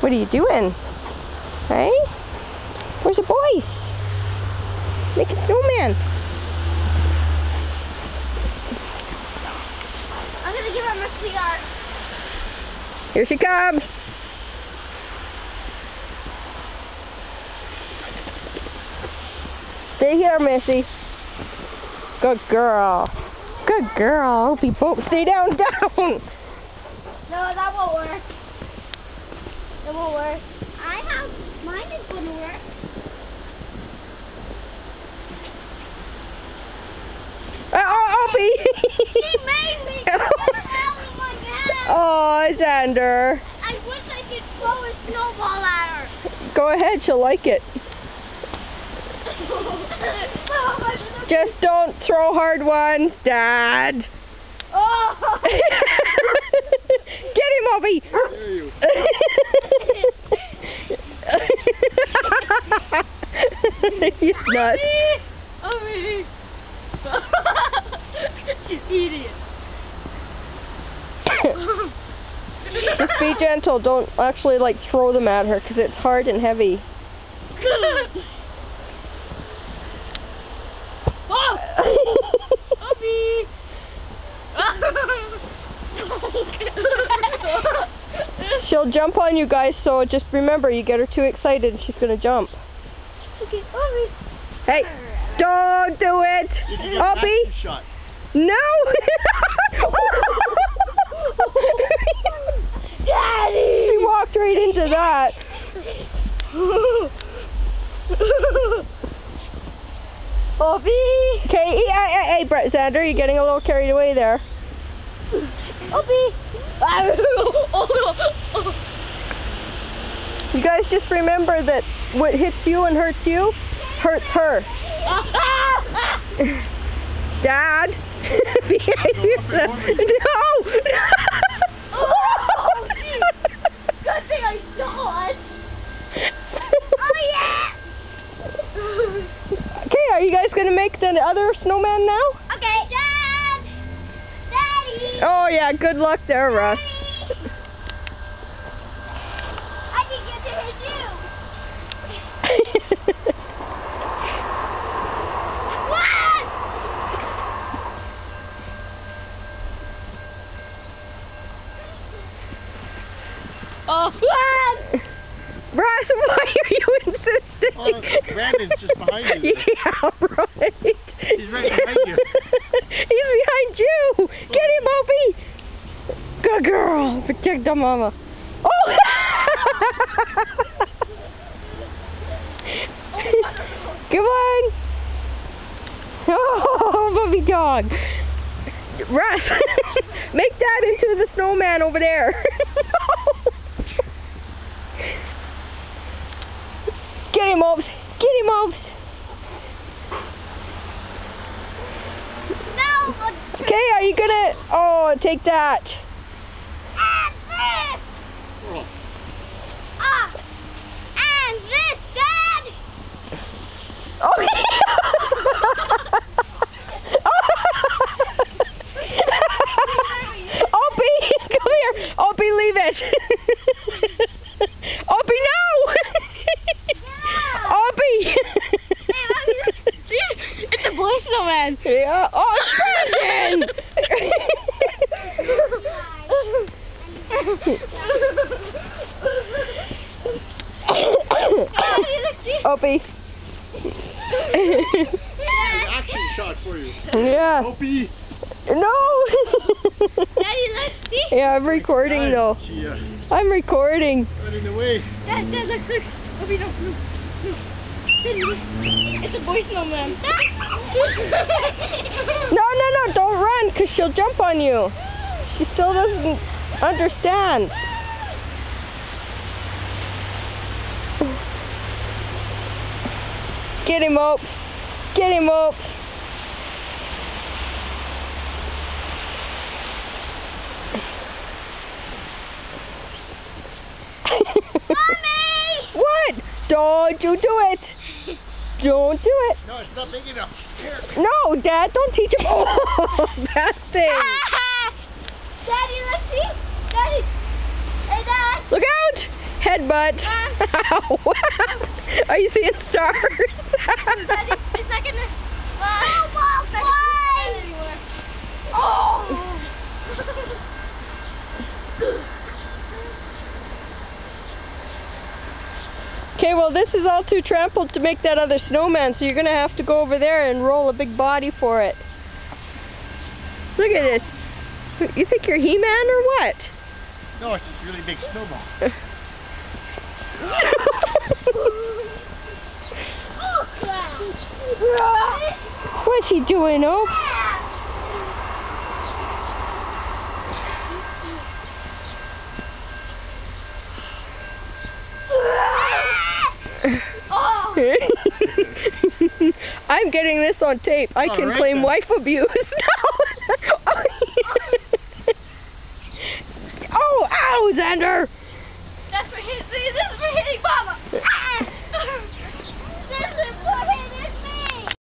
What are you doing? Hey? Where's the boys? Make a snowman. I'm gonna give her my sweetheart. Here she comes. Stay here, Missy. Good girl. Good girl. Opie Pope, stay down, down. No, that won't work. It won't work. Mine is gonna work. Opie. She made me throw it out of my hand. Oh, Xander. I wish I could throw a snowball at her. Go ahead, she'll like it. Just don't throw hard ones, Dad. Oh! Get him, Opie. He's nuts. Opie! She's eating it. Just be gentle. Don't actually like throw them at her because it's hard and heavy. Oh! Opie! She'll jump on you guys, so just remember, you get her too excited and she's gonna jump. Okay, Opie. Hey, don't do it! Opie! Shot. No! Daddy! She walked right into that. Opie! Okay, hey, Brett Xander, you're getting a little carried away there. Opie! You guys just remember that what hits you and hurts you, hurts her. Dad! Behave yourself. No! Oh, good thing I dodged. Oh, yeah! Okay, are you guys gonna make the other snowman now? Okay. Dad! Daddy! Oh yeah, good luck there, Russ. I can get to hit you. What? Oh, what? Russ, why are you insisting? Brandon's just behind you. Yeah, right. He's right behind you. He's behind you. Get him, Opie. Good girl. Protect the mama. Oh! Come on. Oh, puppy dog. Russ, make that into the snowman over there. Get him, Opes. Get him, Opes. No, Okay, are you gonna... Oh, take that. and this. Oh. Ah, and this, Dad. Oh, Opie, come here. Opie, leave it. Opie, no. Opie. It's a boy snowman. Yeah. Oh, it's Brandon. Opie. Action shot for you. Yeah. Opie. No. Daddy, let's see. Yeah, I'm recording though. She I'm recording. running away. Dad, look. Opie, no. Daddy, look. It's a boy snowman. No, don't run, because she'll jump on you. She still doesn't understand. Get him, Opes. Get him, Opes. Mommy! What? Don't you do it. Don't do it. No, it's not big enough. Here. No, Dad, don't teach him. Oh, that thing. Daddy, let's see. Daddy. Hey, Dad. Look out. Headbutt. Ow. Are you seeing stars? It's not gonna fly anymore. Oh! Okay, well this is all too trampled to make that other snowman, so you're gonna have to go over there and roll a big body for it. Look at this. You think you're He-Man or what? No, it's just a really big snowball. Oh, crap. What's he doing, Oops? Oh. I'm getting this on tape. I Oh, can right claim then. wife abuse now. Oh, ow, Xander!